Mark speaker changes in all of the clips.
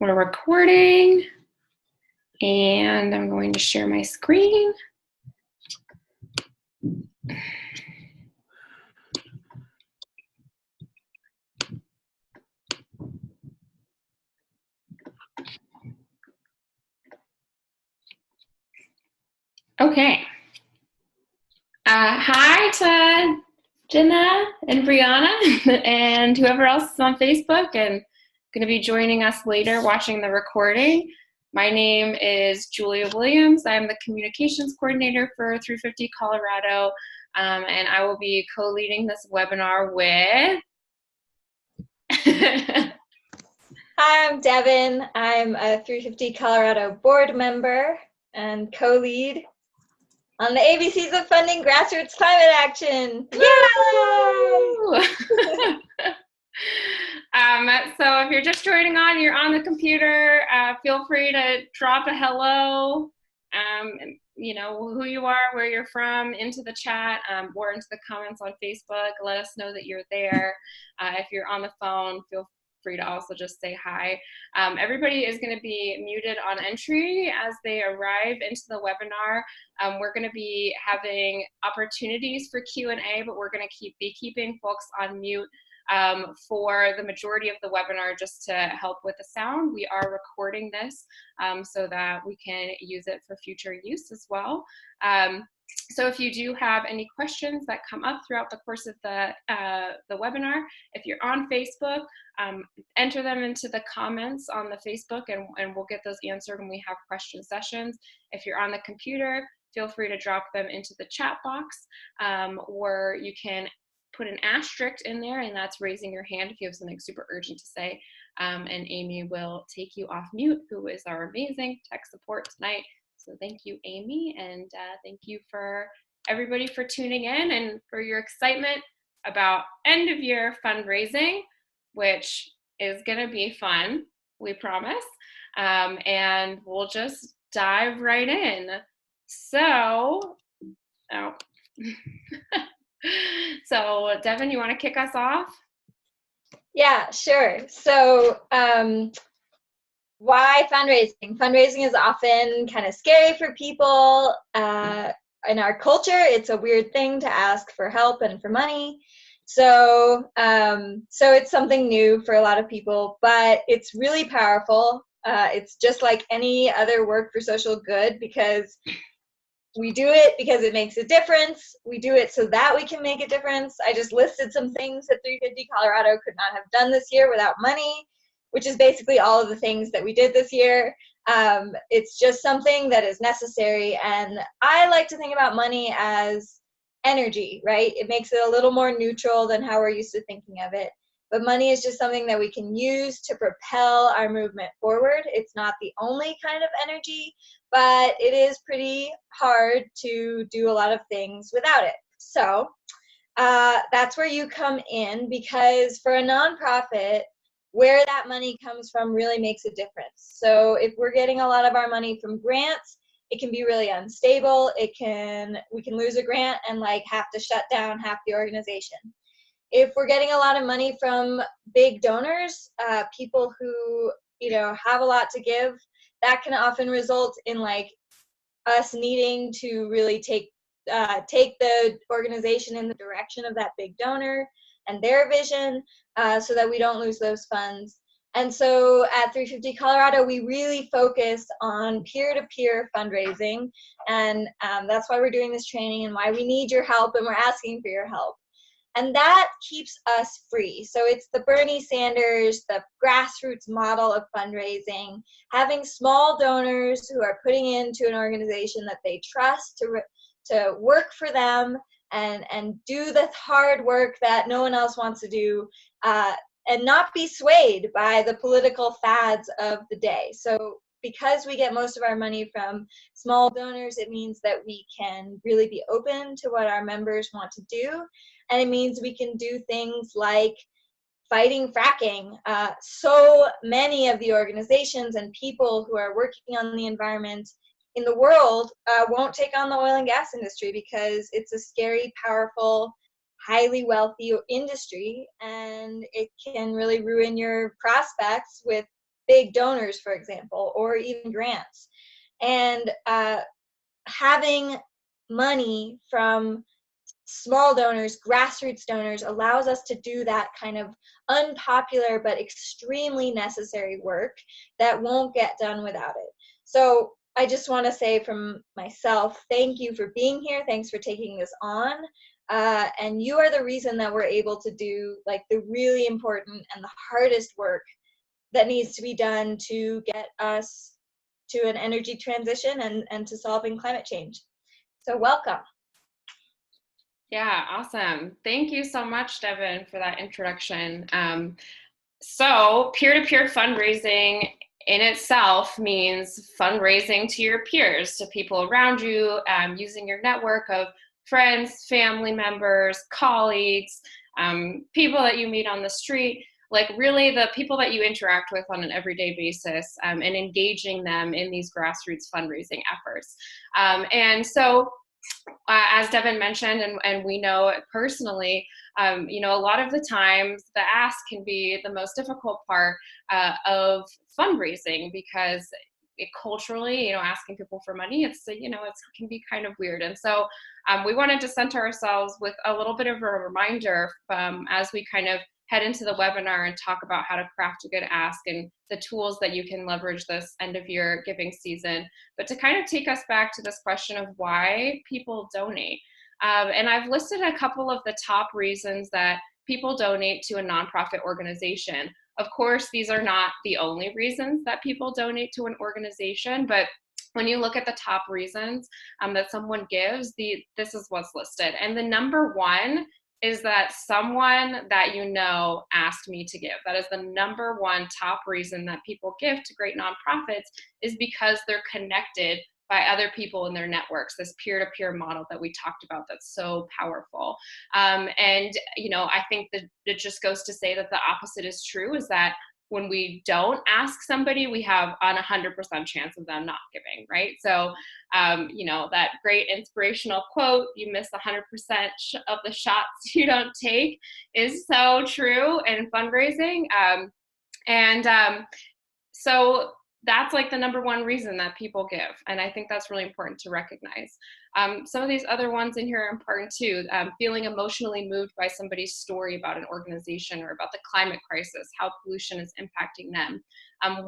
Speaker 1: We're recording, and I'm going to share my screen. Okay. Hi to Jenna and Brianna and whoever else is on Facebook and going to be joining us later watching the recording. My name is Julia Williams. I'm the communications coordinator for 350 Colorado, and I will be co-leading this webinar with...
Speaker 2: Hi, I'm Devin. I'm a 350 Colorado board member and co-lead on the ABCs of funding grassroots climate action. Yay!
Speaker 1: So if you're just joining on, you're on the computer, feel free to drop a hello, you know, who you are, where you're from, into the chat or into the comments on Facebook. Let us know that you're there. If you're on the phone, feel free to also just say hi. Everybody is going to be muted on entry as they arrive into the webinar. We're going to be having opportunities for Q&A, but we're going to be keeping folks on mute for the majority of the webinar just to help with the sound. We are recording this so that we can use it for future use as well. So if you do have any questions that come up throughout the course of the webinar, if you're on Facebook, enter them into the comments on the Facebook and we'll get those answered when we have question sessions. If you're on the computer, feel free to drop them into the chat box, or you can put an asterisk in there, and that's raising your hand if you have something super urgent to say, and Amy will take you off mute, who is our amazing tech support tonight. So thank you, Amy, and thank you for everybody for tuning in and for your excitement about end of year fundraising, which is gonna be fun, we promise, and we'll just dive right in. So, So Devin, you want to kick us off?
Speaker 2: Yeah, sure. So why fundraising? Fundraising is often kind of scary for people. In our culture, it's a weird thing to ask for help and for money. So it's something new for a lot of people, but it's really powerful. It's just like any other work for social good, because we do it because it makes a difference. We do it so that we can make a difference. I just listed some things that 350 Colorado could not have done this year without money, which is basically all of the things that we did this year. It's just something that is necessary. And I like to think about money as energy, right? It makes it a little more neutral than how we're used to thinking of it. But money is just something that we can use to propel our movement forward. It's not the only kind of energy, but it is pretty hard to do a lot of things without it. So that's where you come in, because for a nonprofit, where that money comes from really makes a difference. So if we're getting a lot of our money from grants, it can be really unstable. We can lose a grant and like have to shut down half the organization. If we're getting a lot of money from big donors, people who, you know, have a lot to give, that can often result in like us needing to really take the organization in the direction of that big donor and their vision, so that we don't lose those funds. And so at 350 Colorado, we really focus on peer-to-peer fundraising, and that's why we're doing this training and why we need your help and we're asking for your help. And that keeps us free. So it's the Bernie Sanders, the grassroots model of fundraising, having small donors who are putting into an organization that they trust to work for them and do the hard work that no one else wants to do, and not be swayed by the political fads of the day. So because we get most of our money from small donors, it means that we can really be open to what our members want to do. And it means we can do things like fighting fracking. So many of the organizations and people who are working on the environment in the world won't take on the oil and gas industry because it's a scary, powerful, highly wealthy industry, and it can really ruin your prospects with big donors, for example, or even grants. And having money from small donors, grassroots donors, allows us to do that kind of unpopular but extremely necessary work that won't get done without it. So I just want to say from myself, thank you for being here. Thanks for taking this on. And you are the reason that we're able to do like the really important and the hardest work that needs to be done to get us to an energy transition and to solving climate change. So welcome.
Speaker 1: Yeah, awesome. Thank you so much, Devin, for that introduction. So peer-to-peer fundraising in itself means fundraising to your peers, to people around you, using your network of friends, family members, colleagues, people that you meet on the street, like really the people that you interact with on an everyday basis, and engaging them in these grassroots fundraising efforts. And so as Devin mentioned, and we know it personally, you know, a lot of the times the ask can be the most difficult part of fundraising, because culturally, you know, asking people for money, it's, you know, it can be kind of weird. And so we wanted to center ourselves with a little bit of a reminder as we kind of head into the webinar and talk about how to craft a good ask and the tools that you can leverage this end of year giving season, but to kind of take us back to this question of why people donate. And I've listed a couple of the top reasons that people donate to a nonprofit organization. Of course, these are not the only reasons that people donate to an organization, but when you look at the top reasons that someone gives, this is what's listed. And the number one is that someone that you know asked me to give. That is the number one top reason that people give to great nonprofits, is because they're connected by other people in their networks, this peer-to-peer model that we talked about that's so powerful. And, you know, I think that it just goes to say that the opposite is true, is that when we don't ask somebody, we have an 100% chance of them not giving, right? So, you know, that great inspirational quote, you miss 100% of the shots you don't take, is so true in fundraising. So that's like the number one reason that people give. And I think that's really important to recognize. Some of these other ones in here are important too. Feeling emotionally moved by somebody's story about an organization or about the climate crisis, how pollution is impacting them.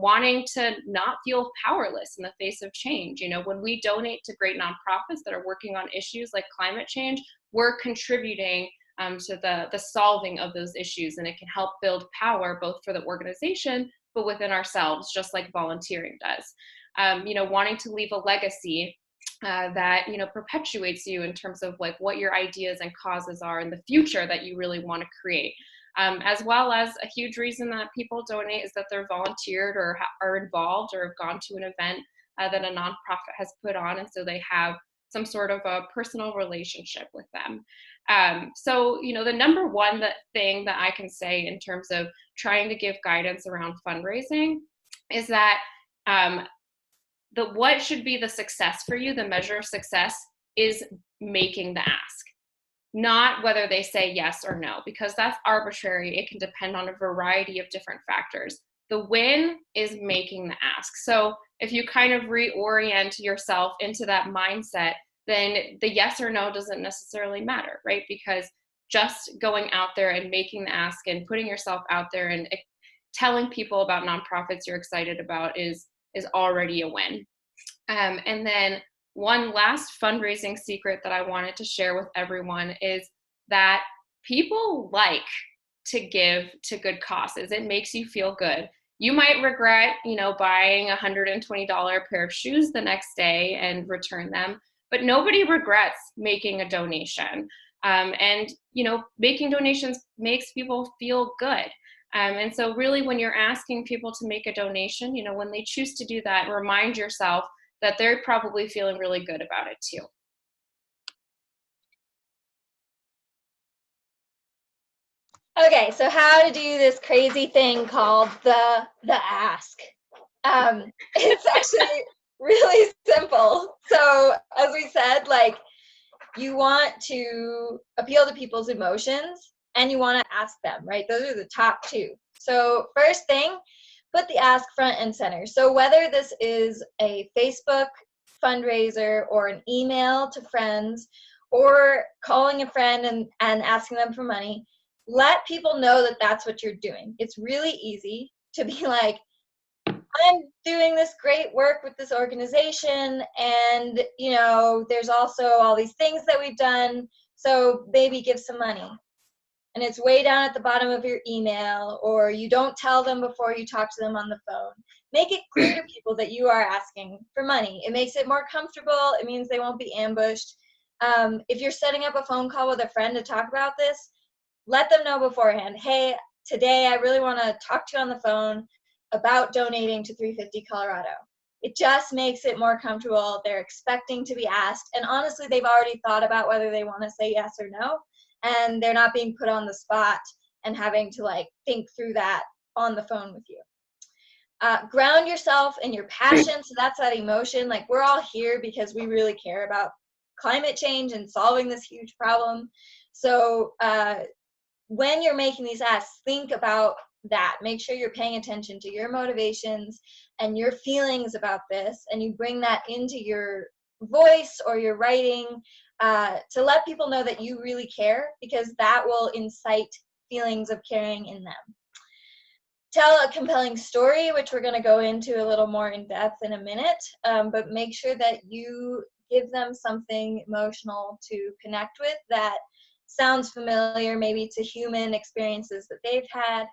Speaker 1: Wanting to not feel powerless in the face of change. You know, when we donate to great nonprofits that are working on issues like climate change, we're contributing to the solving of those issues, and it can help build power both for the organization but within ourselves, just like volunteering does. You know, wanting to leave a legacy that, you know, perpetuates you in terms of like what your ideas and causes are in the future that you really want to create. As well as a huge reason that people donate is that they're volunteered or are involved or have gone to an event that a nonprofit has put on, and so they have some sort of a personal relationship with them. So, you know, the number one thing that I can say in terms of trying to give guidance around fundraising is that what should be the success for you, the measure of success, is making the ask, not whether they say yes or no, because that's arbitrary. It can depend on a variety of different factors. The win is making the ask. So if you kind of reorient yourself into that mindset, then the yes or no doesn't necessarily matter, right? Because just going out there and making the ask and putting yourself out there and telling people about nonprofits you're excited about is already a win. And then one last fundraising secret that I wanted to share with everyone is that people like to give to good causes. It makes you feel good. You might regret, you know, buying a $120 pair of shoes the next day and return them, but nobody regrets making a donation. And, you know, making donations makes people feel good. And so really when you're asking people to make a donation, you know, when they choose to do that, remind yourself that they're probably feeling really good about it too.
Speaker 2: Okay, so how to do this crazy thing called the ask. It's actually really simple. So as we said, like, you want to appeal to people's emotions and you want to ask them, right? Those are the top two. So first thing, put the ask front and center. So whether this is a Facebook fundraiser or an email to friends or calling a friend and asking them for money, let people know that that's what you're doing. It's really easy to be like, I'm doing this great work with this organization, and there's also all these things that we've done, so maybe give some money. And it's way down at the bottom of your email, or you don't tell them before you talk to them on the phone. Make it clear to people that you are asking for money. It makes it more comfortable. It means they won't be ambushed. If you're setting up a phone call with a friend to talk about this, let them know beforehand, hey, today I really want to talk to you on the phone about donating to 350 Colorado. It just makes it more comfortable. They're expecting to be asked. And honestly, they've already thought about whether they want to say yes or no. And they're not being put on the spot and having to think through that on the phone with you. Ground yourself in your passion. So that's that emotion. We're all here because we really care about climate change and solving this huge problem. So when you're making these asks, think about that. Make sure you're paying attention to your motivations and your feelings about this, and you bring that into your voice or your writing to let people know that you really care, because that will incite feelings of caring in them. Tell a compelling story, which we're going to go into a little more in depth in a minute, but make sure that you give them something emotional to connect with that sounds familiar maybe to human experiences that they've had.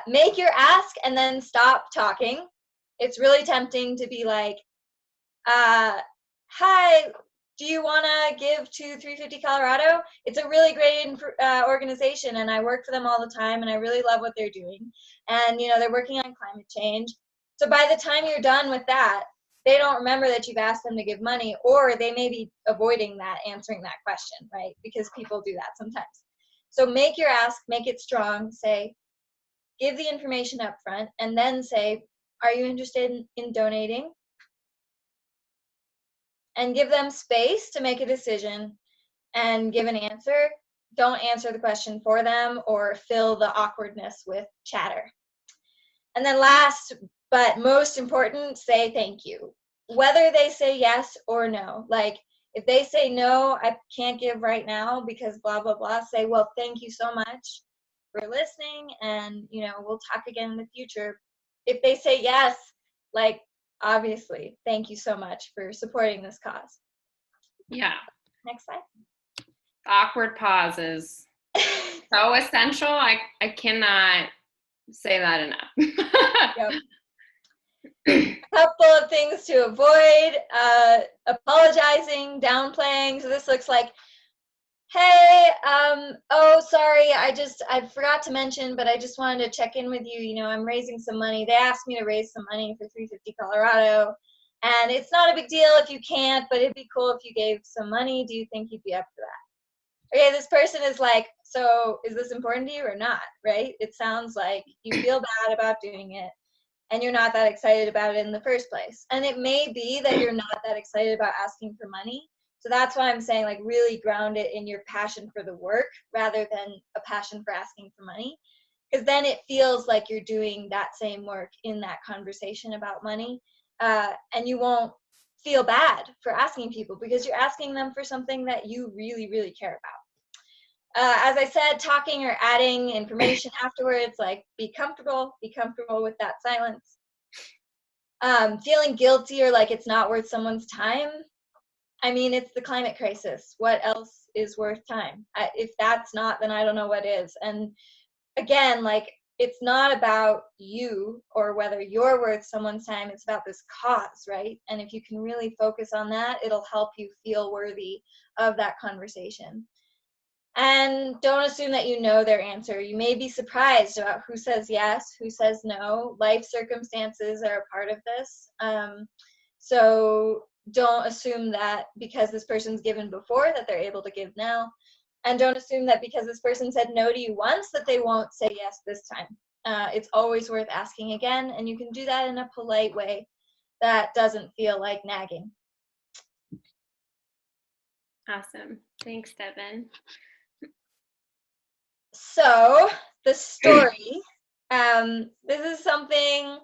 Speaker 2: Make your ask and then stop talking. It's really tempting to be like, hi, do you want to give to 350 Colorado? It's a really great organization, and I work for them all the time, and I really love what they're doing. And, they're working on climate change. So by the time you're done with that, they don't remember that you've asked them to give money, or they may be avoiding answering that question, right? Because people do that sometimes. So make your ask, make it strong, say, give the information up front, and then say, are you interested in donating? And give them space to make a decision and give an answer. Don't answer the question for them or fill the awkwardness with chatter. And then last but most important, say thank you. Whether they say yes or no. If they say no, I can't give right now because blah, blah, blah, say, well, thank you so much for listening, and, we'll talk again in the future. If they say yes, obviously, thank you so much for supporting this cause.
Speaker 1: Yeah.
Speaker 2: Next slide.
Speaker 1: Awkward pauses. So essential. I cannot say that enough.
Speaker 2: Yep. A couple of things to avoid: apologizing, downplaying. So this looks like, hey, oh, sorry, I forgot to mention, but I just wanted to check in with you. I'm raising some money. They asked me to raise some money for 350 Colorado, and it's not a big deal if you can't, but it'd be cool if you gave some money. Do you think you'd be up for that? Okay, this person is like, so is this important to you or not, right? It sounds like you feel bad about doing it, and you're not that excited about it in the first place. And it may be that you're not that excited about asking for money. So that's why I'm saying, really ground it in your passion for the work rather than a passion for asking for money. Because then it feels like you're doing that same work in that conversation about money. And you won't feel bad for asking people because you're asking them for something that you really, really care about. As I said, talking or adding information afterwards, be comfortable with that silence. Feeling guilty or like it's not worth someone's time. I mean, it's the climate crisis. What else is worth time? If that's not, then I don't know what is. And again, it's not about you or whether you're worth someone's time. It's about this cause, right? And if you can really focus on that, it'll help you feel worthy of that conversation. And don't assume that you know their answer. You may be surprised about who says yes, who says no. Life circumstances are a part of this. So don't assume that because this person's given before that they're able to give now. And don't assume that because this person said no to you once that they won't say yes this time. It's always worth asking again, and you can do that in a polite way that doesn't feel like nagging.
Speaker 1: Awesome. Thanks, Devin.
Speaker 2: So the story This is something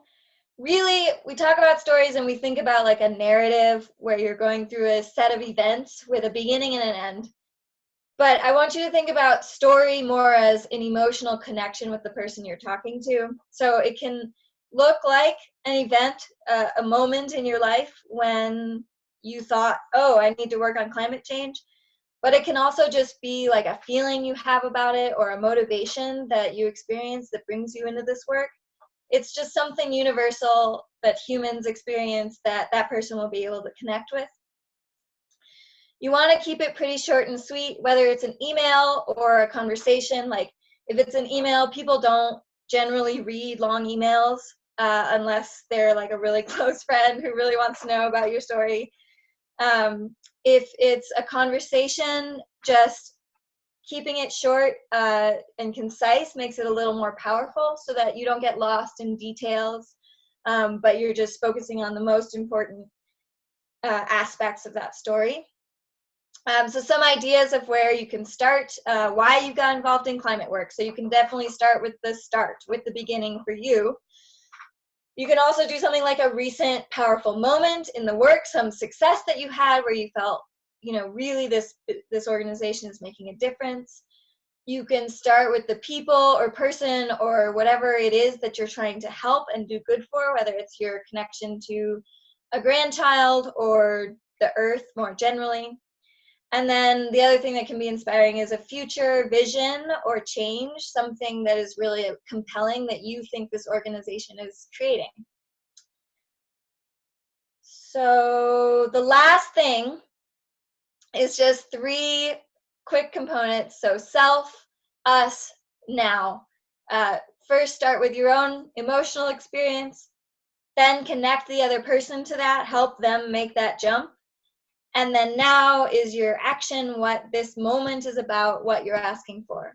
Speaker 2: really, we talk about stories and we think about like a narrative where you're going through a set of events with a beginning and an end. But I want you to think about story more as an emotional connection with the person you're talking to. So it can look like an event, a moment in your life when you thought, oh, I need to work on climate change. But it can also just be like a feeling you have about it or a motivation that you experience that brings you into this work. It's just something universal that humans experience that that person will be able to connect with. You want to keep it pretty short and sweet, whether it's an email or a conversation. Like if it's an email, people don't generally read long emails unless they're like a really close friend who really wants to know about your story. If it's a conversation, just keeping it short and concise makes it a little more powerful so that you don't get lost in details, but you're just focusing on the most important aspects of that story. So some ideas of where you can start, why you got involved in climate work. So you can definitely start with the start, with the beginning for you. You can also do something like a recent powerful moment in the work, some success that you had where you felt, you know, really this organization is making a difference. You can start with the people or person or whatever it is that you're trying to help and do good for, whether it's your connection to a grandchild or the earth more generally. And then the other thing that can be inspiring is a future vision or change, something that is really compelling that you think this organization is creating. So the last thing is just 3 quick components. So self, us, now. First, start with your own emotional experience, then connect the other person to that, help them make that jump. And then now is your action, what this moment is about, what you're asking for.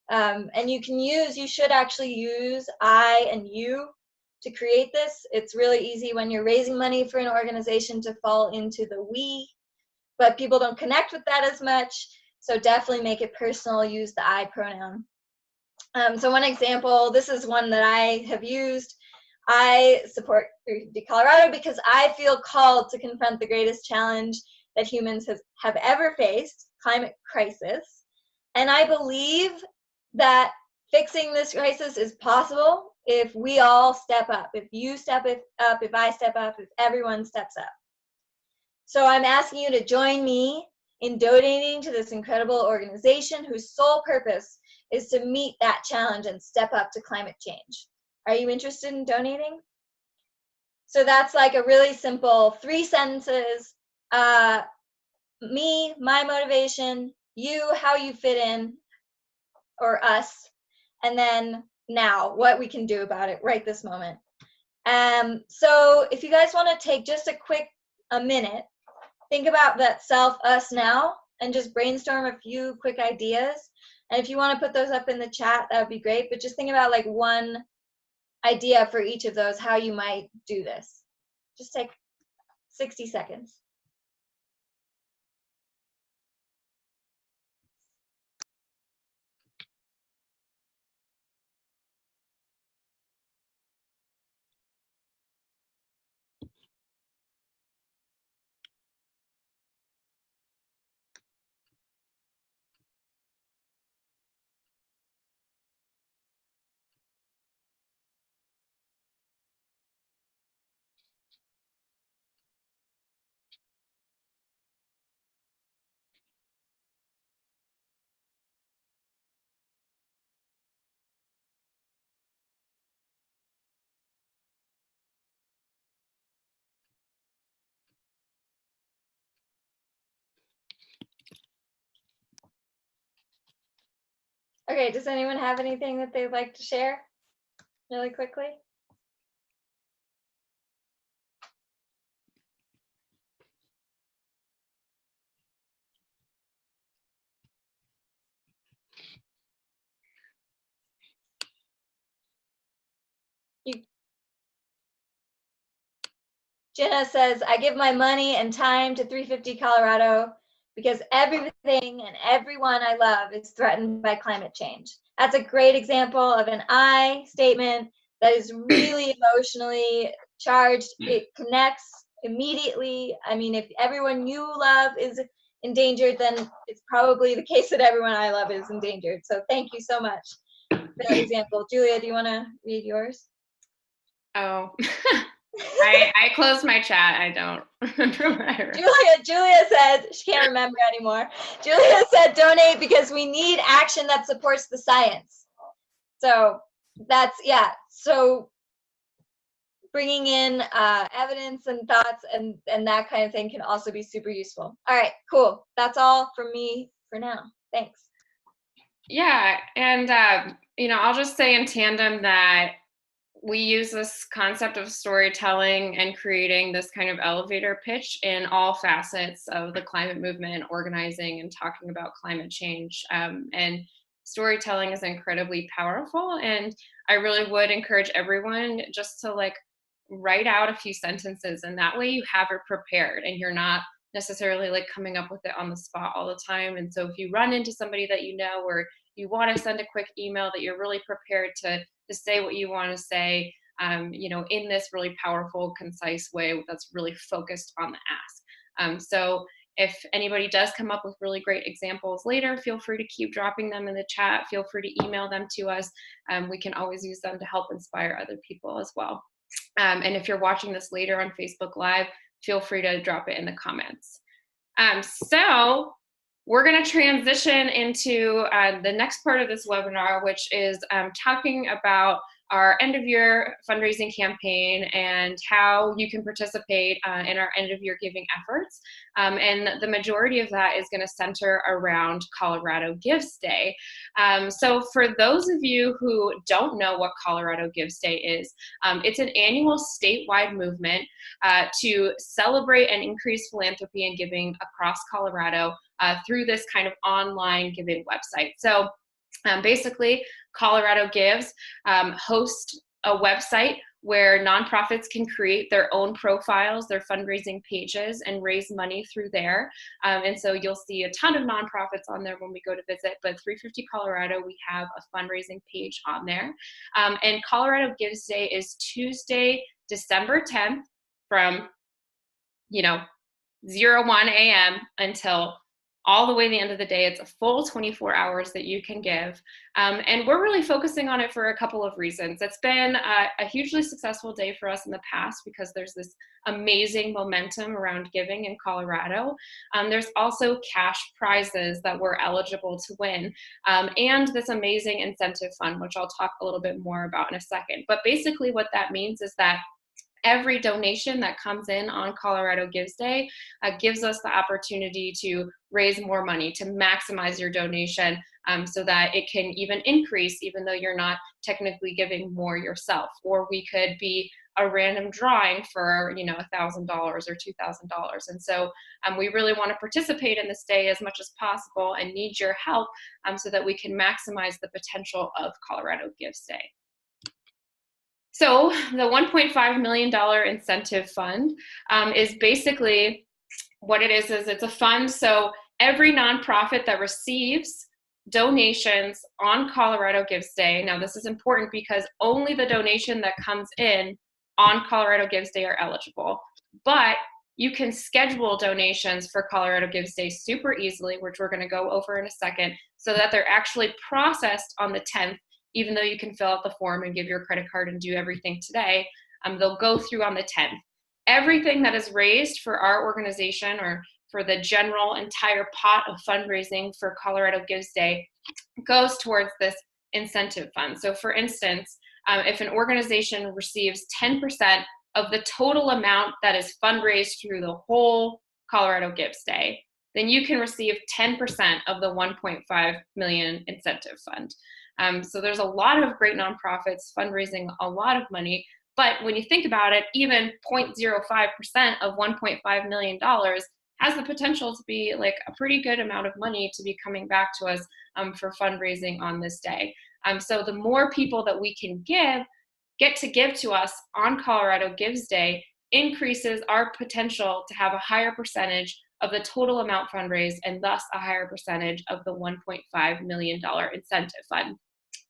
Speaker 2: And you should actually use I and you to create this. It's really easy when you're raising money for an organization to fall into the we, but people don't connect with that as much. So definitely make it personal, use the I pronoun. So one example, this is one that I have used. I support 350 Colorado because I feel called to confront the greatest challenge that humans have ever faced, climate crisis. And I believe that fixing this crisis is possible if we all step up, if you step up, if I step up, if everyone steps up. So I'm asking you to join me in donating to this incredible organization whose sole purpose is to meet that challenge and step up to climate change. Are you interested in donating? So that's like a really simple 3 sentences. Me, my motivation, you, how you fit in, or us, and then now, what we can do about it right this moment. So if you guys want to take just a minute, think about that self, us, now, and just brainstorm a few quick ideas. And if you want to put those up in the chat, that would be great. But just think about like one idea for each of those, how you might do this. Just take 60 seconds. Okay, does anyone have anything that they'd like to share really quickly? Jenna says, I give my money and time to 350 Colorado because everything and everyone I love is threatened by climate change. That's a great example of an I statement that is really emotionally charged. It connects immediately. I mean, if everyone you love is endangered, then it's probably the case that everyone I love is endangered. So thank you so much for that example. Julia, do you want to read yours?
Speaker 1: Oh, I closed my chat. I don't remember.
Speaker 2: Julia said, she can't remember anymore. Julia said, donate because we need action that supports the science. So that's, yeah. So bringing in evidence and thoughts and that kind of thing can also be super useful. All right, cool. That's all from me for now. Thanks.
Speaker 1: Yeah, and I'll just say in tandem that we use this concept of storytelling and creating this kind of elevator pitch in all facets of the climate movement, organizing and talking about climate change. And storytelling is incredibly powerful. And I really would encourage everyone just to like write out a few sentences, and that way you have it prepared and you're not necessarily like coming up with it on the spot all the time. And so if you run into somebody that you know, or you want to send a quick email, that you're really prepared to say what you want to say, in this really powerful, concise way that's really focused on the ask. So if anybody does come up with really great examples later, feel free to keep dropping them in the chat. Feel free to email them to us. We can always use them to help inspire other people as well. And if you're watching this later on Facebook Live, feel free to drop it in the comments. So we're going to transition into the next part of this webinar, which is talking about our end of year fundraising campaign and how you can participate in our end of year giving efforts. And the majority of that is going to center around Colorado Gives Day. So for those of you who don't know what Colorado Gives Day is, it's an annual statewide movement to celebrate and increase philanthropy and giving across Colorado through this kind of online giving website. So basically, Colorado Gives hosts a website where nonprofits can create their own profiles, their fundraising pages, and raise money through there. And so you'll see a ton of nonprofits on there when we go to visit, but 350 Colorado, we have a fundraising page on there. And Colorado Gives Day is Tuesday, December 10th from, 01 a.m. until all the way to the end of the day. It's a full 24 hours that you can give. And we're really focusing on it for a couple of reasons. It's been a hugely successful day for us in the past because there's this amazing momentum around giving in Colorado. There's also cash prizes that we're eligible to win, and this amazing incentive fund, which I'll talk a little bit more about in a second. But basically what that means is that every donation that comes in on Colorado Gives Day gives us the opportunity to raise more money, to maximize your donation so that it can even increase even though you're not technically giving more yourself. Or we could be a random drawing for $1,000 or $2,000. And so we really want to participate in this day as much as possible and need your help so that we can maximize the potential of Colorado Gives Day. So the $1.5 million incentive fund is basically what it is it's a fund. So every nonprofit that receives donations on Colorado Gives Day, now this is important because only the donation that comes in on Colorado Gives Day are eligible, but you can schedule donations for Colorado Gives Day super easily, which we're going to go over in a second, so that they're actually processed on the 10th. Even though you can fill out the form and give your credit card and do everything today, they'll go through on the 10th. Everything that is raised for our organization or for the general entire pot of fundraising for Colorado Gives Day goes towards this incentive fund. So for instance, if an organization receives 10% of the total amount that is fundraised through the whole Colorado Gives Day, then you can receive 10% of the 1.5 million incentive fund. So there's a lot of great nonprofits fundraising a lot of money, but when you think about it, even 0.05% of $1.5 million has the potential to be like a pretty good amount of money to be coming back to us for fundraising on this day. So the more people that we can get to give to us on Colorado Gives Day increases our potential to have a higher percentage of the total amount fundraised and thus a higher percentage of the $1.5 million incentive fund.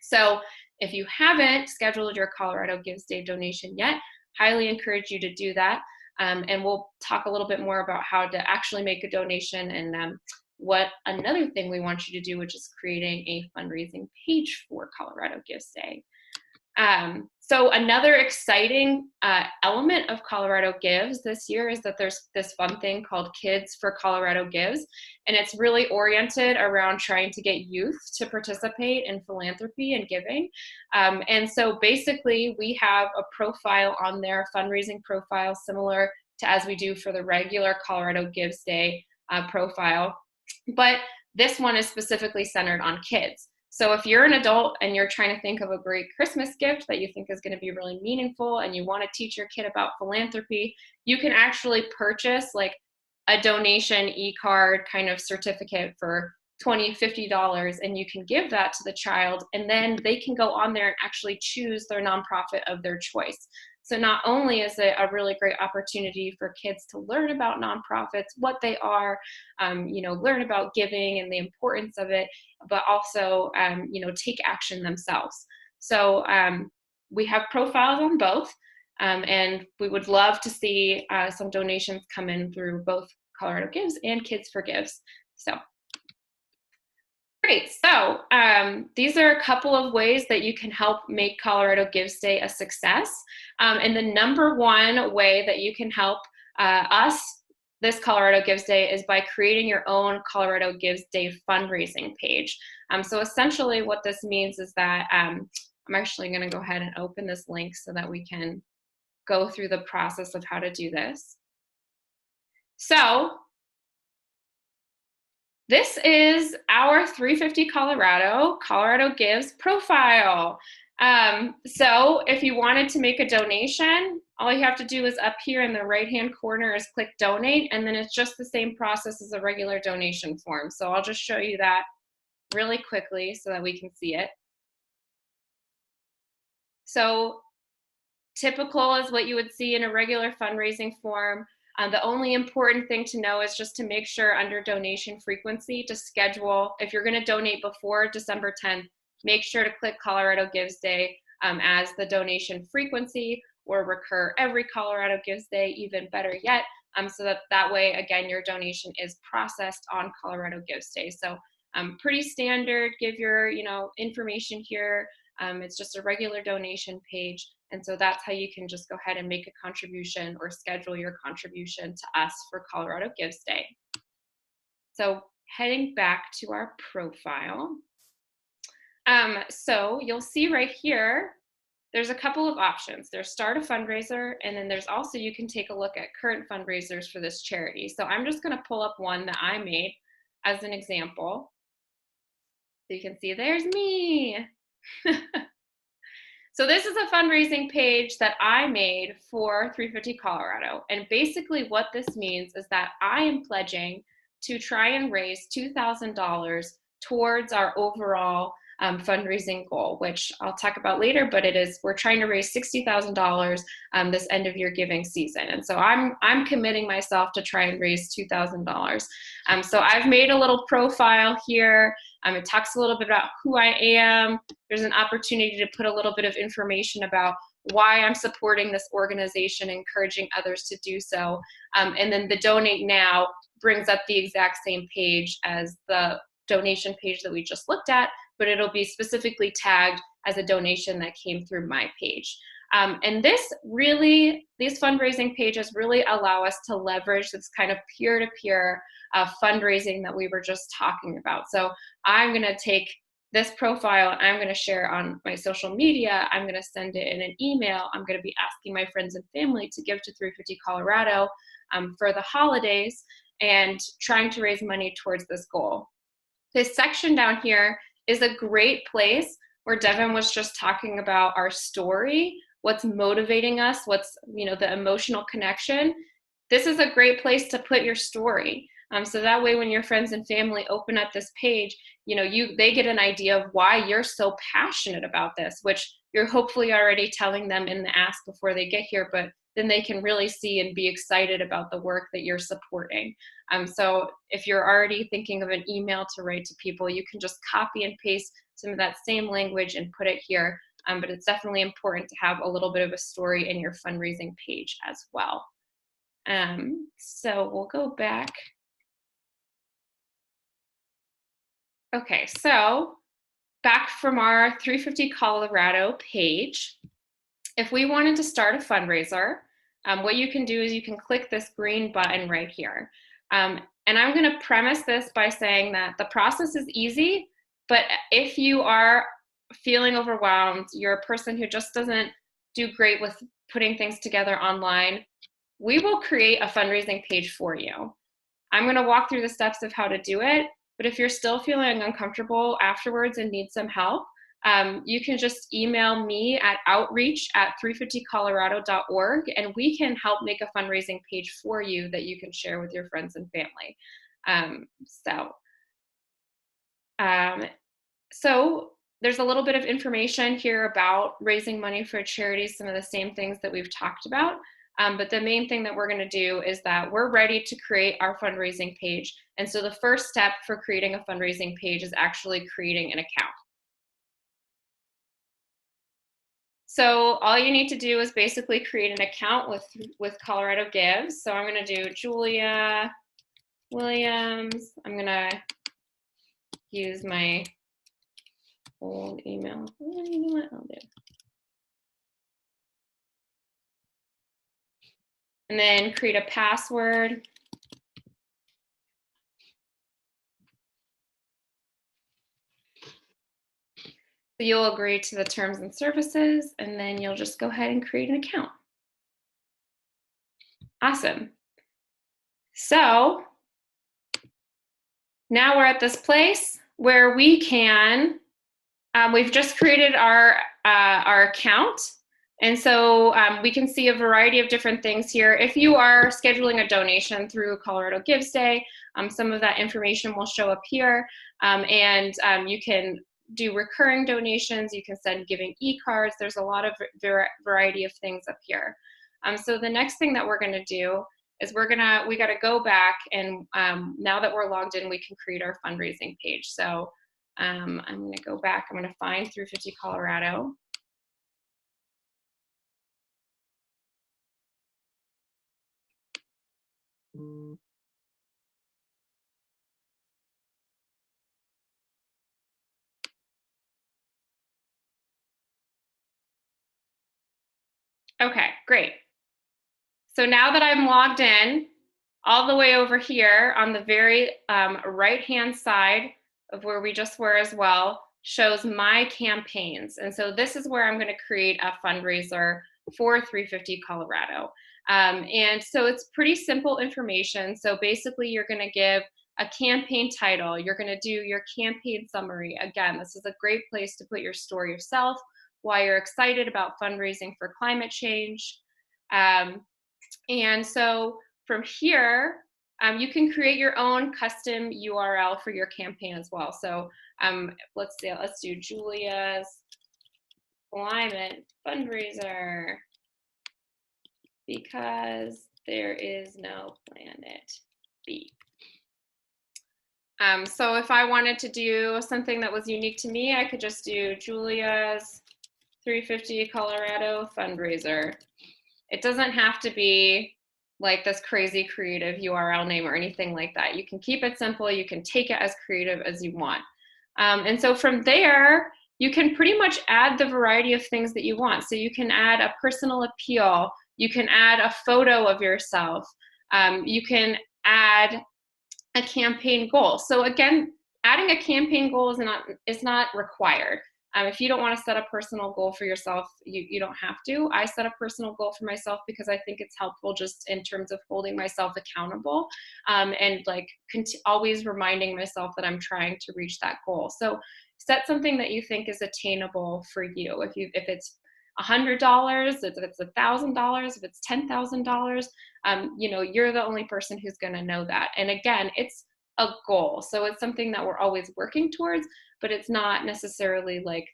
Speaker 1: So if you haven't scheduled your Colorado Gives Day donation yet, highly encourage you to do that. And we'll talk a little bit more about how to actually make a donation and what another thing we want you to do, which is creating a fundraising page for Colorado Gives Day. So another exciting element of Colorado Gives this year is that there's this fun thing called Kids for Colorado Gives, and it's really oriented around trying to get youth to participate in philanthropy and giving. And so basically we have a profile on there, a fundraising profile similar to as we do for the regular Colorado Gives Day profile, but this one is specifically centered on kids. So if you're an adult and you're trying to think of a great Christmas gift that you think is going to be really meaningful and you want to teach your kid about philanthropy, you can actually purchase like a donation e-card kind of certificate for $20, $50, and you can give that to the child, and then they can go on there and actually choose their nonprofit of their choice. So not only is it a really great opportunity for kids to learn about nonprofits, what they are, learn about giving and the importance of it, but also, take action themselves. So we have profiles on both, and we would love to see some donations come in through both Colorado Gives and Kids for Gives. So great. So these are a couple of ways that you can help make Colorado Gives Day a success. And the number one way that you can help us this Colorado Gives Day is by creating your own Colorado Gives Day fundraising page. So essentially what this means is that I'm actually going to go ahead and open this link so that we can go through the process of how to do this. So this is our 350 Colorado Gives profile. So if you wanted to make a donation, all you have to do is up here in the right-hand corner is click donate, and then it's just the same process as a regular donation form. So I'll just show you that really quickly so that we can see it. So typical is what you would see in a regular fundraising form. The only important thing to know is just to make sure under donation frequency to schedule, if you're going to donate before December 10th, make sure to click Colorado Gives Day as the donation frequency, or recur every Colorado Gives Day, even better yet, so that way, again, your donation is processed on Colorado Gives Day. So pretty standard, give your information here. It's just a regular donation page. And so that's how you can just go ahead and make a contribution or schedule your contribution to us for Colorado Gives Day. So heading back to our profile. So you'll see right here, there's a couple of options. There's start a fundraiser, and then there's also, you can take a look at current fundraisers for this charity. So I'm just gonna pull up one that I made as an example. So you can see there's me. So this is a fundraising page that I made for 350 Colorado. And basically what this means is that I am pledging to try and raise $2,000 towards our overall fundraising goal, which I'll talk about later, but we're trying to raise $60,000 this end of year giving season. And so I'm committing myself to try and raise $2,000. So I've made a little profile here. It talks a little bit about who I am. There's an opportunity to put a little bit of information about why I'm supporting this organization, encouraging others to do so. And then the donate now brings up the exact same page as the donation page that we just looked at, but it'll be specifically tagged as a donation that came through my page. And these fundraising pages really allow us to leverage this kind of peer-to-peer fundraising that we were just talking about. So I'm gonna take this profile and I'm gonna share on my social media. I'm gonna send it in an email. I'm gonna be asking my friends and family to give to 350 Colorado for the holidays and trying to raise money towards this goal. This section down here is a great place where Devin was just talking about our story, what's motivating us, what's the emotional connection. This is a great place to put your story. So that way when your friends and family open up this page, they get an idea of why you're so passionate about this, which you're hopefully already telling them in the ask before they get here, but then they can really see and be excited about the work that you're supporting. So if you're already thinking of an email to write to people, you can just copy and paste some of that same language and put it here. But it's definitely important to have a little bit of a story in your fundraising page as well. So we'll go back. Okay, so back from our 350 Colorado page, if we wanted to start a fundraiser, what you can do is you can click this green button right here. And I'm going to premise this by saying that the process is easy, but if you are feeling overwhelmed, you're a person who just doesn't do great with putting things together online, we will create a fundraising page for you. I'm going to walk through the steps of how to do it, but if you're still feeling uncomfortable afterwards and need some help, you can just email me at outreach@350colorado.org, and we can help make a fundraising page for you that you can share with your friends and family. So there's a little bit of information here about raising money for charities, some of the same things that we've talked about. But the main thing that we're going to do is that we're ready to create our fundraising page. And so the first step for creating a fundraising page is actually creating an account. So all you need to do is basically create an account with Colorado Gives. So I'm going to do Julia Williams. I'm going to use my old email. You know what? I'll do. And then create a password. So you'll agree to the terms and services, and then you'll just go ahead and create an account. Awesome. So now we're at this place where we can, we've just created our account. And so we can see a variety of different things here. If you are scheduling a donation through Colorado Gives Day, some of that information will show up here. And you can do recurring donations. You can send giving e-cards. There's a lot of variety of things up here. So the next thing that we're going to do is we got to go back, and now that we're logged in, we can create our fundraising page. So I'm going to go back. I'm going to find 350 Colorado. Okay, great. So now that I'm logged in, all the way over here on the very right-hand side of where we just were as well, shows my campaigns. And so this is where I'm going to create a fundraiser for 350 Colorado. And so it's pretty simple information. So basically you're going to give a campaign title. You're going to do your campaign summary. Again, this is a great place to put your story of self, why you're excited about fundraising for climate change. And so from here, you can create your own custom URL for your campaign as well. So let's do Julia's climate fundraiser, because there is no planet B. So if I wanted to do something that was unique to me, I could just do Julia's 350 Colorado fundraiser. It doesn't have to be like this crazy creative URL name or anything like that. You can keep it simple. You can take it as creative as you want. And so from there, you can pretty much add the variety of things that you want. So you can add a personal appeal. You can add a photo of yourself. You can add a campaign goal. So again, adding a campaign goal is not required. If you don't want to set a personal goal for yourself, you don't have to. I set a personal goal for myself because I think it's helpful just in terms of holding myself accountable, and like always reminding myself that I'm trying to reach that goal. So set something that you think is attainable for you. If it's $100, if it's $1,000, if it's $10,000, you're the only person who's going to know that. And again, it's a goal. So it's something that we're always working towards, but it's not necessarily like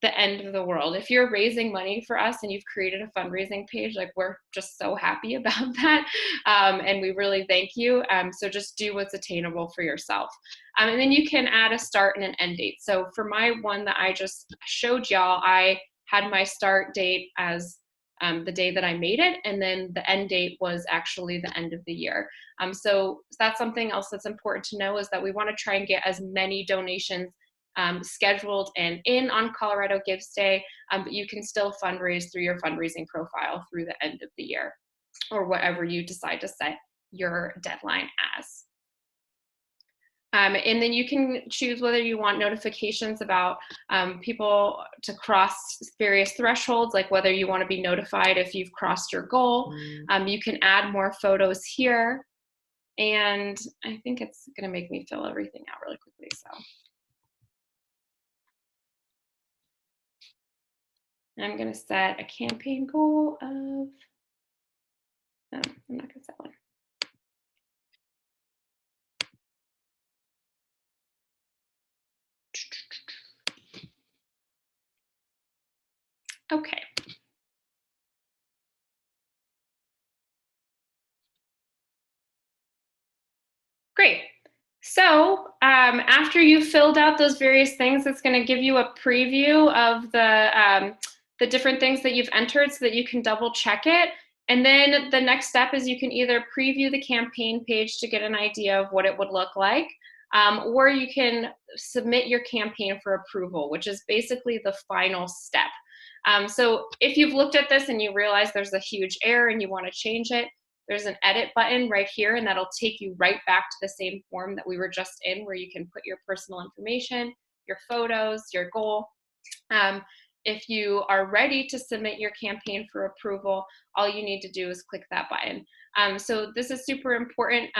Speaker 1: the end of the world. If you're raising money for us and you've created a fundraising page, like, we're just so happy about that. And we really thank you. So just do what's attainable for yourself. And then you can add a start and an end date. So for my one that I just showed y'all, I had my start date as the day that I made it, and then the end date was actually the end of the year. So that's something else that's important to know, is that we want to try and get as many donations scheduled and in on Colorado Gives Day, but you can still fundraise through your fundraising profile through the end of the year, or whatever you decide to set your deadline as. And then you can choose whether you want notifications about people to cross various thresholds, like whether you want to be notified if you've crossed your goal. You can add more photos here. And I think it's going to make me fill everything out really quickly. So I'm going to set a campaign goal of, no, I'm not going to set one. Okay. Great. So after you've filled out those various things, it's going to give you a preview of the different things that you've entered so that you can double check it. And then the next step is you can either preview the campaign page to get an idea of what it would look like, or you can submit your campaign for approval, which is basically the final step. So if you've looked at this and you realize there's a huge error and you want to change it, there's an edit button right here, and that'll take you right back to the same form that we were just in, where you can put your personal information, your photos, your goal. If you are ready to submit your campaign for approval, all you need to do is click that button. So this is super important.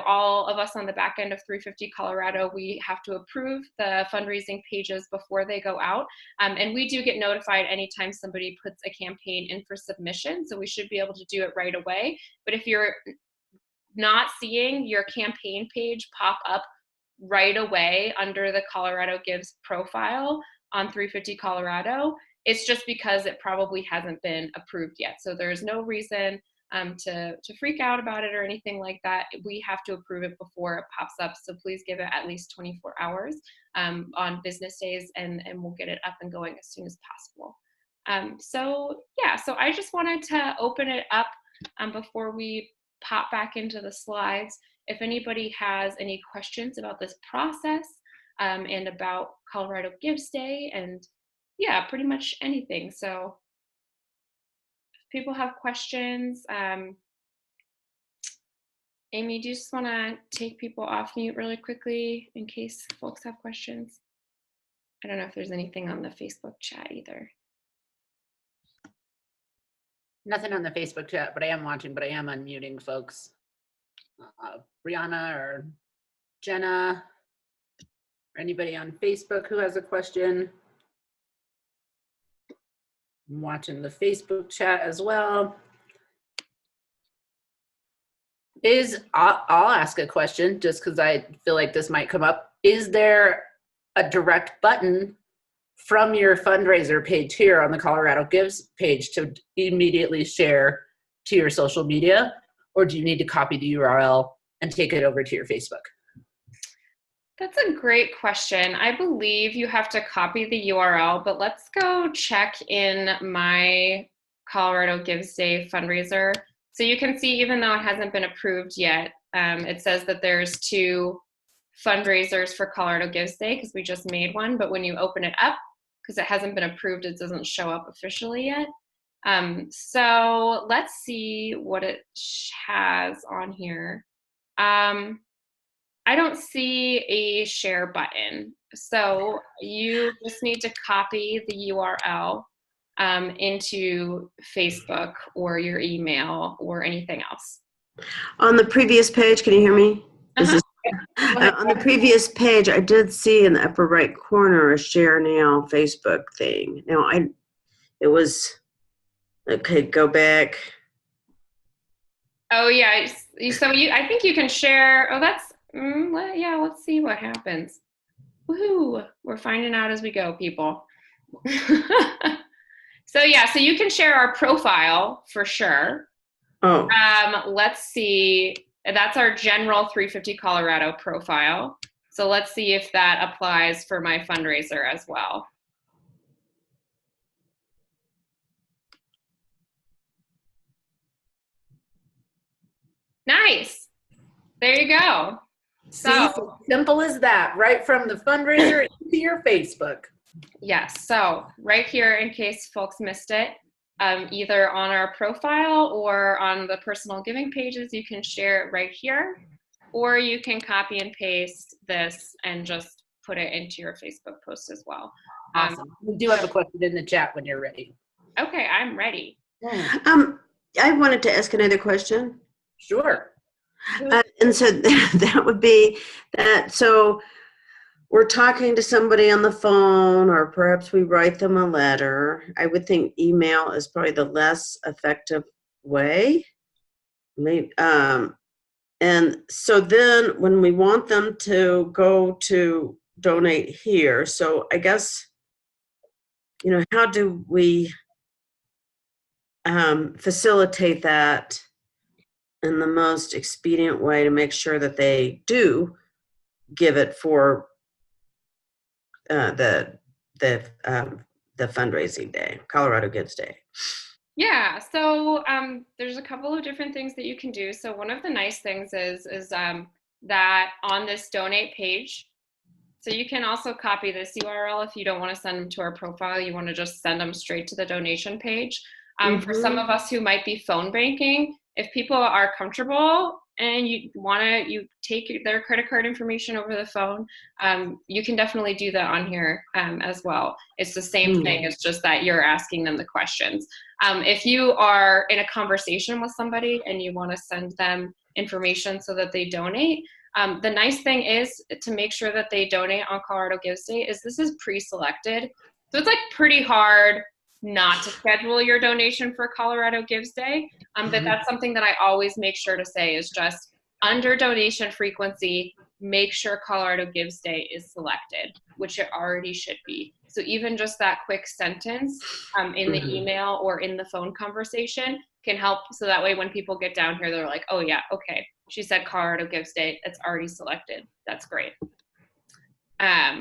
Speaker 1: All of us on the back end of 350 Colorado, we have to approve the fundraising pages before they go out. And we do get notified anytime somebody puts a campaign in for submission. So we should be able to do it right away. But if you're not seeing your campaign page pop up right away under the Colorado Gives profile on 350 Colorado, it's just because it probably hasn't been approved yet. So there's no reason to freak out about it or anything like that. We have to approve it before it pops up. So please give it at least 24 hours on business days, and we'll get it up and going as soon as possible. So I just wanted to open it up before we pop back into the slides. If anybody has any questions about this process and about Colorado Gives Day, and pretty much anything. So if people have questions, Amy, do you just want to take people off mute really quickly in case folks have questions? I don't know if there's anything on the Facebook chat either.
Speaker 3: Nothing on the Facebook chat, but I am watching, but I am unmuting folks. Brianna or Jenna, or anybody on Facebook who has a question. I'm watching the Facebook chat as well. I'll ask a question just because I feel like this might come up. Is there a direct button from your fundraiser page here on the Colorado Gives page to immediately share to your social media, or do you need to copy the URL and take it over to your Facebook?
Speaker 1: That's a great question. I believe you have to copy the URL, but let's go check in my Colorado Gives Day fundraiser. So you can see, even though it hasn't been approved yet, it says that there's 2 fundraisers for Colorado Gives Day because we just made one. But when you open it up, because it hasn't been approved, it doesn't show up officially yet. So let's see what it has on here. I don't see a share button. So you just need to copy the URL into Facebook or your email or anything else.
Speaker 4: On the previous page, can you hear me? On the previous page, I did see in the upper right corner a share now Facebook thing. Now it was, okay, go back.
Speaker 1: Oh yeah, so I think you can share. Oh, that's let's see what happens. Woohoo! We're finding out as we go, people. So yeah, so you can share our profile for sure.
Speaker 4: Oh,
Speaker 1: Let's see. That's our general 350 Colorado profile. So let's see if that applies for my fundraiser as well. Nice. There you go.
Speaker 3: See, so simple as that, right from the fundraiser into your Facebook.
Speaker 1: Yes, so right here, in case folks missed it, either on our profile or on the personal giving pages, you can share it right here, or you can copy and paste this and just put it into your Facebook post as well.
Speaker 3: Awesome. We do have a question in the chat when you're ready.
Speaker 1: Okay, I'm ready.
Speaker 4: I wanted to ask another question.
Speaker 3: Sure.
Speaker 4: And so that would be that. So we're talking to somebody on the phone, or perhaps we write them a letter. I would think email is probably the less effective way. Maybe, and so then when we want them to go to donate here, so I guess, you know, how do we facilitate that in the most expedient way to make sure that they do give it for the fundraising day, Colorado Gives Day?
Speaker 1: Yeah, so there's a couple of different things that you can do. So one of the nice things is that on this donate page, so you can also copy this URL if you don't want to send them to our profile, you want to just send them straight to the donation page. For some of us who might be phone banking, if people are comfortable and you take their credit card information over the phone, you can definitely do that on here as well. It's the same thing. It's just that you're asking them the questions. If you are in a conversation with somebody and you want to send them information so that they donate, the nice thing is to make sure that they donate on Colorado Gives Day is this is pre-selected. So it's like pretty hard not to schedule your donation for Colorado Gives Day. But that's something that I always make sure to say is just under donation frequency, make sure Colorado Gives Day is selected, which it already should be. So even just that quick sentence in the email or in the phone conversation can help. So that way when people get down here, they're like, oh yeah, okay, she said Colorado Gives Day, it's already selected. That's great.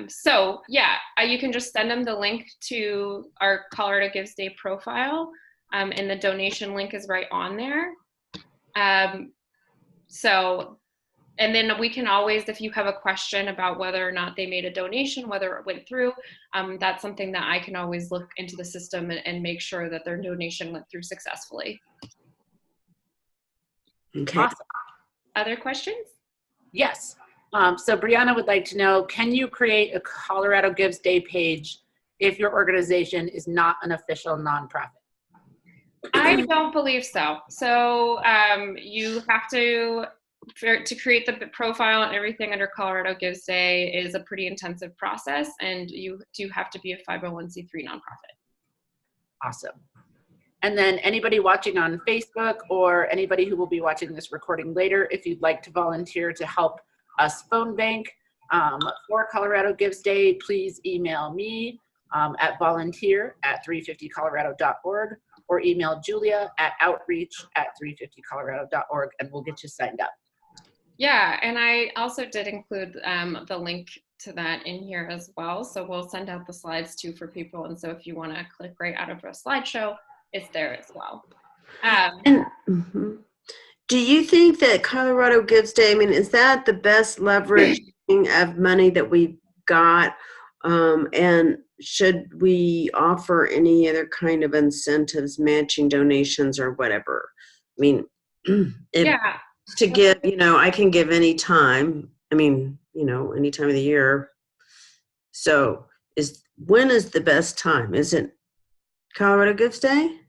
Speaker 1: So yeah, you can just send them the link to our Colorado Gives Day profile, and the donation link is right on there. And then we can always, if you have a question about whether or not they made a donation, whether it went through, that's something that I can always look into the system and make sure that their donation went through successfully.
Speaker 4: Okay.
Speaker 1: Awesome. Other questions?
Speaker 3: Yes. So Brianna would like to know, can you create a Colorado Gives Day page if your organization is not an official nonprofit?
Speaker 1: I don't believe so. So you have to create the profile and everything under Colorado Gives Day is a pretty intensive process, and you do have to be a 501c3 nonprofit.
Speaker 3: Awesome. And then anybody watching on Facebook or anybody who will be watching this recording later, if you'd like to volunteer to help us phone bank for Colorado Gives Day, please email me at volunteer@350colorado.org or email Julia at outreach@350colorado.org, and we'll get you signed up.
Speaker 1: Yeah, and I also did include the link to that in here as well. So we'll send out the slides too for people. And so if you want to click right out of a slideshow, it's there as well.
Speaker 4: Do you think that Colorado Gives Day, I mean, is that the best leverage of money that we got? And should we offer any other kind of incentives, matching donations or whatever? I mean,
Speaker 1: Yeah.
Speaker 4: To give, you know, I can give any time. I mean, you know, any time of the year. So when is the best time? Is it Colorado Gives Day?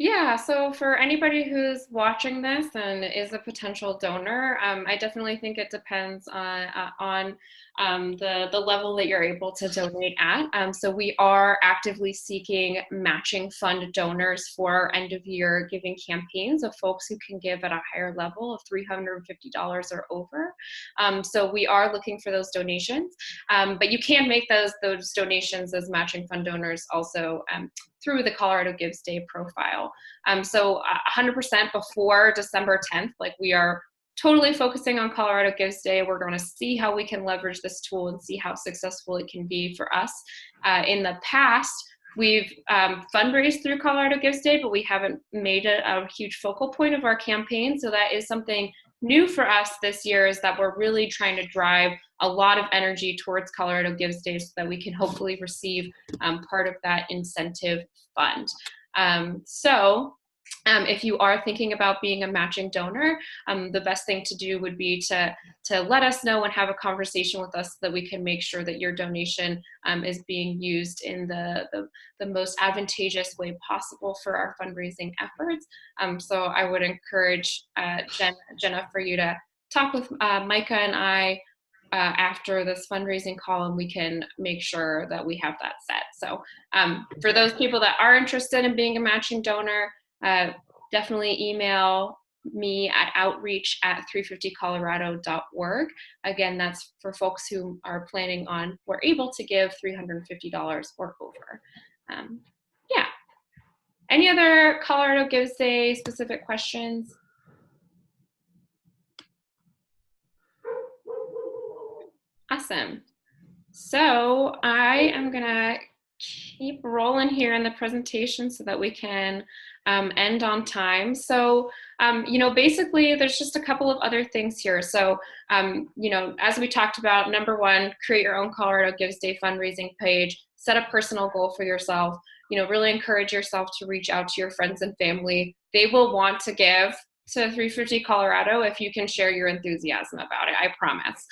Speaker 1: Yeah, so for anybody who's watching this and is a potential donor, I definitely think it depends on the level that you're able to donate at. So we are actively seeking matching fund donors for our end of year giving campaigns of folks who can give at a higher level of $350 or over. So we are looking for those donations, but you can make those donations as matching fund donors also through the Colorado Gives Day profile. So 100% before December 10th, like we are totally focusing on Colorado Gives Day. We're going to see how we can leverage this tool and see how successful it can be for us. In the past, we've fundraised through Colorado Gives Day, but we haven't made it a huge focal point of our campaign. So that is something new for us this year, is that we're really trying to drive a lot of energy towards Colorado Gives Day so that we can hopefully receive part of that incentive fund. If you are thinking about being a matching donor, the best thing to do would be to let us know and have a conversation with us so that we can make sure that your donation is being used in the most advantageous way possible for our fundraising efforts. So I would encourage Jenna for you to talk with Micah and I after this fundraising call, and we can make sure that we have that set. So for those people that are interested in being a matching donor, definitely email me at outreach@350colorado.org. Again, that's for folks who are planning on or able to give $350 or over. Yeah. Any other Colorado Gives Day specific questions? Awesome. So I am gonna keep rolling here in the presentation so that we can end on time. So, basically there's just a couple of other things here. So, as we talked about, number one, create your own Colorado Gives Day fundraising page, set a personal goal for yourself, really encourage yourself to reach out to your friends and family. They will want to give to 350 Colorado if you can share your enthusiasm about it, I promise.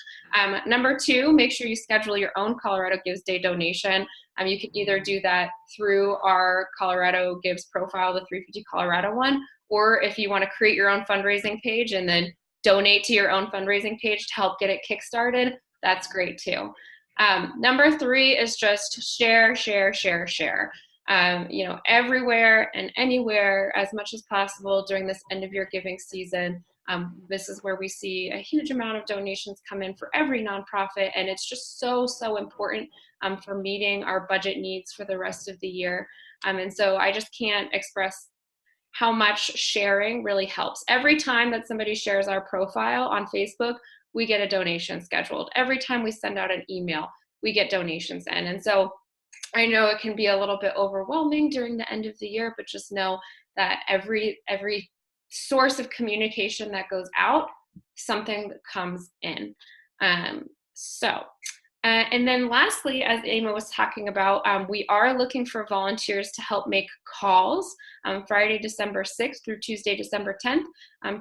Speaker 1: Number two, make sure you schedule your own Colorado Gives Day donation. You can either do that through our Colorado Gives profile, the 350 Colorado one, or if you want to create your own fundraising page and then donate to your own fundraising page to help get it kickstarted, that's great too. Number three is just share. Everywhere and anywhere as much as possible during this end of year giving season. This is where we see a huge amount of donations come in for every nonprofit, and it's just so important for meeting our budget needs for the rest of the year. And so I just can't express how much sharing really helps. Every time that somebody shares our profile on Facebook, we get a donation scheduled. Every time we send out an email, we get donations in. And so I know it can be a little bit overwhelming during the end of the year, but just know that every source of communication that goes out, something comes in. And then lastly, as Emma was talking about, we are looking for volunteers to help make calls Friday, December 6th through Tuesday, December 10th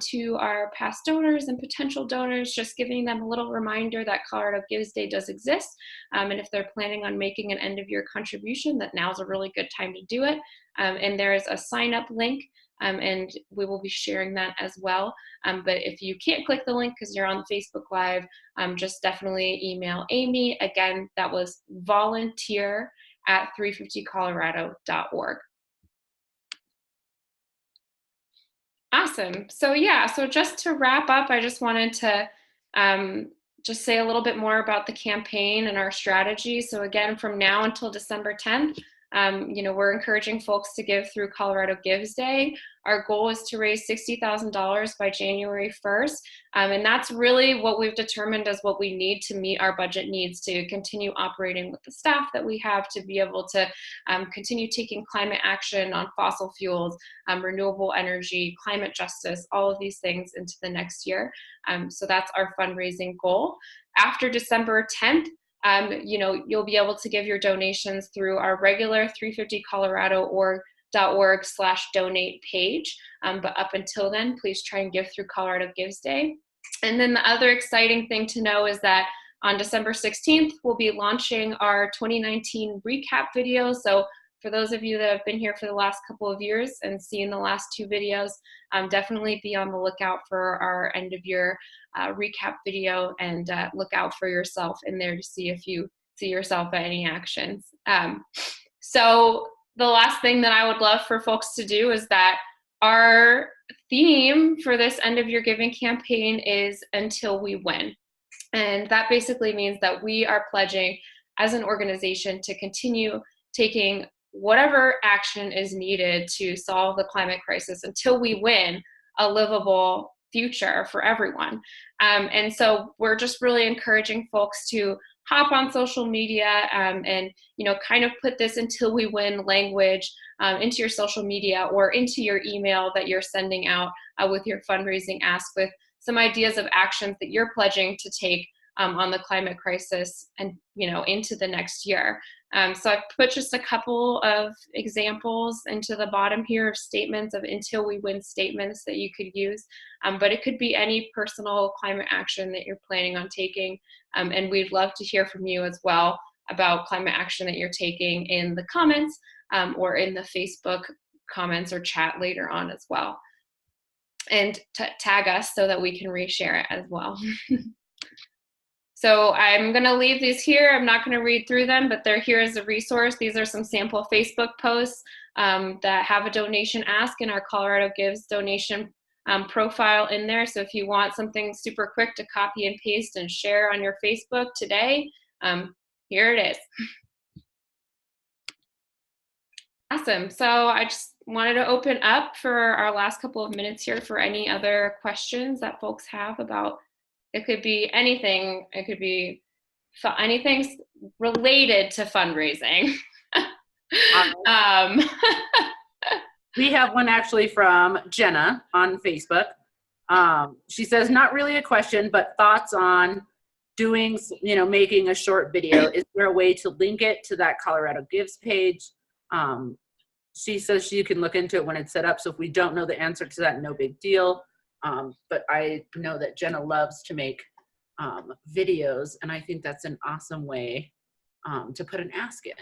Speaker 1: to our past donors and potential donors, just giving them a little reminder that Colorado Gives Day does exist. And if they're planning on making an end of year contribution, that now's a really good time to do it. And there's a sign up link. And we will be sharing that as well. But if you can't click the link because you're on Facebook Live, just definitely email Amy. Again, that was volunteer@350colorado.org. Awesome. So just to wrap up, I just wanted to just say a little bit more about the campaign and our strategy. So again, from now until December 10th, we're encouraging folks to give through Colorado Gives Day. Our goal is to raise $60,000 by January 1st. And that's really what we've determined as what we need to meet our budget needs to continue operating with the staff that we have to be able to continue taking climate action on fossil fuels, renewable energy, climate justice, all of these things into the next year. So that's our fundraising goal. After December 10th, you'll be able to give your donations through our regular 350colorado.org/donate page. But up until then, please try and give through Colorado Gives Day. And then the other exciting thing to know is that on December 16th, we'll be launching our 2019 recap video. So for those of you that have been here for the last couple of years and seen the last 2 videos, definitely be on the lookout for our end of year recap video, and look out for yourself in there to see if you see yourself at any actions. So the last thing that I would love for folks to do is that our theme for this end of year giving campaign is Until We Win. And that basically means that we are pledging as an organization to continue taking whatever action is needed to solve the climate crisis until we win a livable future for everyone. And so we're just really encouraging folks to hop on social media and, you know, kind of put this Until We Win language into your social media or into your email that you're sending out with your fundraising ask, with some ideas of actions that you're pledging to take on the climate crisis and, you know, into the next year. So I've put just a couple of examples into the bottom here of statements, of Until We Win statements that you could use, but it could be any personal climate action that you're planning on taking, and we'd love to hear from you as well about climate action that you're taking in the comments or in the Facebook comments or chat later on as well. And tag us so that we can reshare it as well. So I'm going to leave these here. I'm not going to read through them, but they're here as a resource. These are some sample Facebook posts that have a donation ask in our Colorado Gives donation profile in there. So if you want something super quick to copy and paste and share on your Facebook today, here it is. Awesome. So I just wanted to open up for our last couple of minutes here for any other questions that folks have about. It could be anything. It could be anything related to fundraising.
Speaker 3: We have one actually from Jenna on Facebook. She says, not really a question, but thoughts on doing, you know, making a short video. Is there a way to link it to that Colorado Gives page? She says she can look into it when it's set up. So if we don't know the answer to that, no big deal. But I know that Jenna loves to make videos, and I think that's an awesome way to put an ask in.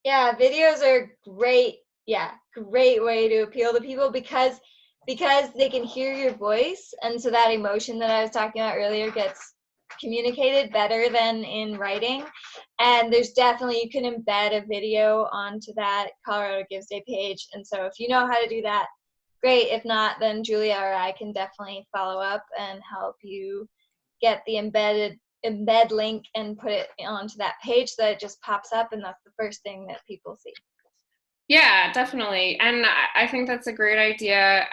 Speaker 2: Yeah, videos are great. Yeah, great way to appeal to people because they can hear your voice, and so that emotion that I was talking about earlier gets communicated better than in writing. And there's definitely, you can embed a video onto that Colorado Gives Day page, and so if you know how to do that, great. If not, then Julia or I can definitely follow up and help you get the embed link and put it onto that page so that it just pops up and that's the first thing that people see.
Speaker 1: Yeah, definitely. And I think that's a great idea.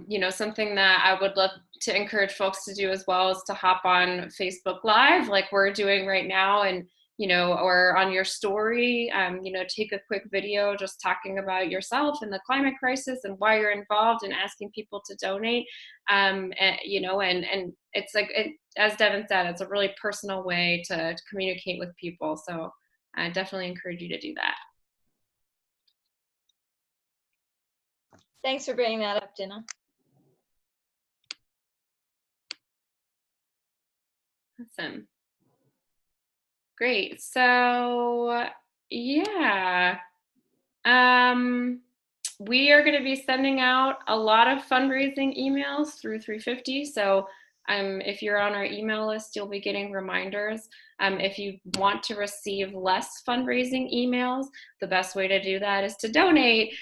Speaker 1: You know, something that I would love to encourage folks to do as well is to hop on Facebook Live like we're doing right now, and, you know, or on your story, you know, take a quick video just talking about yourself and the climate crisis and why you're involved and asking people to donate. And, you know, and it's like, as Devin said, it's a really personal way to communicate with people. So I definitely encourage you to do that.
Speaker 2: Thanks for bringing that up, Jenna.
Speaker 1: Awesome. Great. So yeah, we are going to be sending out a lot of fundraising emails through 350. So if you're on our email list, you'll be getting reminders. If you want to receive less fundraising emails, the best way to do that is to donate.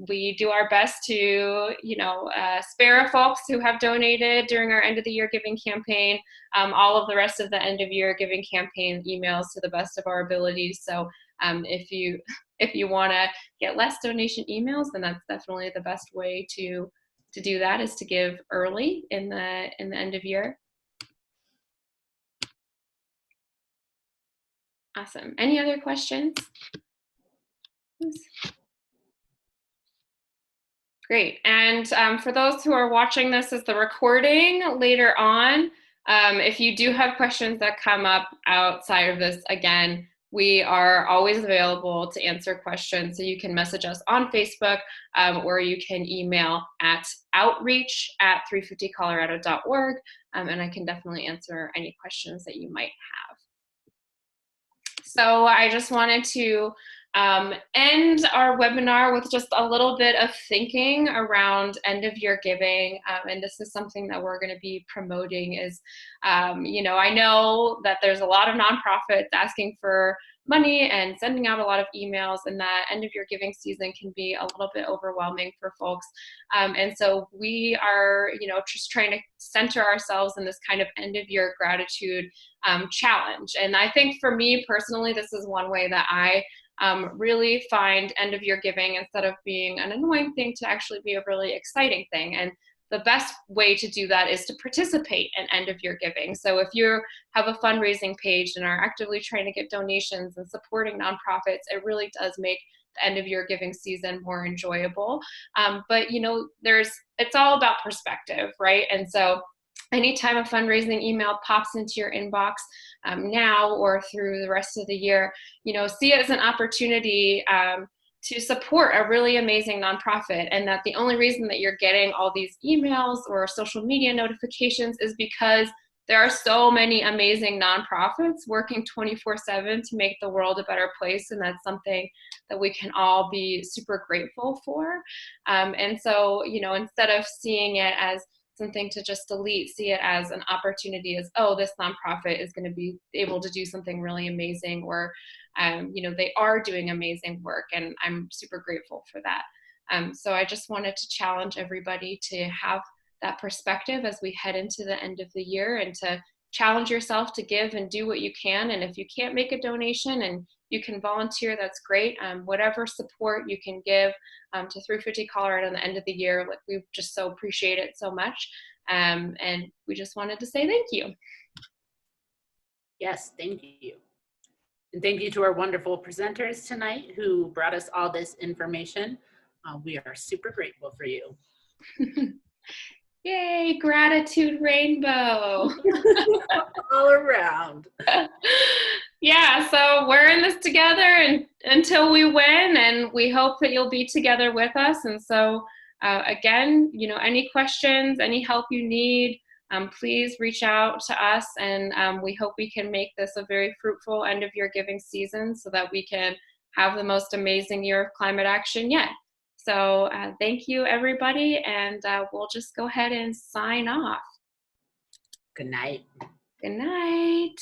Speaker 1: We do our best to, you know, spare folks who have donated during our end of the year giving campaign, all of the rest of the end of year giving campaign emails to the best of our abilities. So if you want to get less donation emails, then that's definitely the best way to do that, is to give early in the end of year. Awesome. Any other questions? Great. And for those who are watching this as the recording later on, if you do have questions that come up outside of this, again, we are always available to answer questions. So you can message us on Facebook, or you can email at outreach@350colorado.org, and I can definitely answer any questions that you might have. So I just wanted to end our webinar with just a little bit of thinking around end of year giving. And this is something that we're going to be promoting is, you know, I know that there's a lot of nonprofits asking for money and sending out a lot of emails, and that end of year giving season can be a little bit overwhelming for folks. And so we are, you know, just trying to center ourselves in this kind of end of year gratitude challenge. And I think for me personally, this is one way that I really find end of year giving, instead of being an annoying thing, to actually be a really exciting thing. And the best way to do that is to participate in end of year giving. So if you have a fundraising page and are actively trying to get donations and supporting nonprofits, it really does make the end of year giving season more enjoyable. But you know, it's all about perspective, right? And so anytime a fundraising email pops into your inbox now or through the rest of the year, you know, see it as an opportunity to support a really amazing nonprofit, and that the only reason that you're getting all these emails or social media notifications is because there are so many amazing nonprofits working 24/7 to make the world a better place, and that's something that we can all be super grateful for. And so, you know, instead of seeing it as something to just delete, see it as an opportunity, as, oh, this nonprofit is going to be able to do something really amazing, or you know, they are doing amazing work, and I'm super grateful for that. So I just wanted to challenge everybody to have that perspective as we head into the end of the year, and to challenge yourself to give and do what you can. And if you can't make a donation and you can volunteer, that's great. Whatever support you can give to 350 Colorado at the end of the year, like, we just so appreciate it so much. And we just wanted to say thank you.
Speaker 3: Yes, thank you. And thank you to our wonderful presenters tonight who brought us all this information. We are super grateful for you.
Speaker 1: Yay, gratitude rainbow.
Speaker 3: All around.
Speaker 1: Yeah, so we're in this together and until we win, and we hope that you'll be together with us. And so again, you know, any questions, any help you need, please reach out to us, and we hope we can make this a very fruitful end of year giving season, so that we can have the most amazing year of climate action yet. So thank you, everybody, and we'll just go ahead and sign off.
Speaker 3: Good night.
Speaker 1: Good night.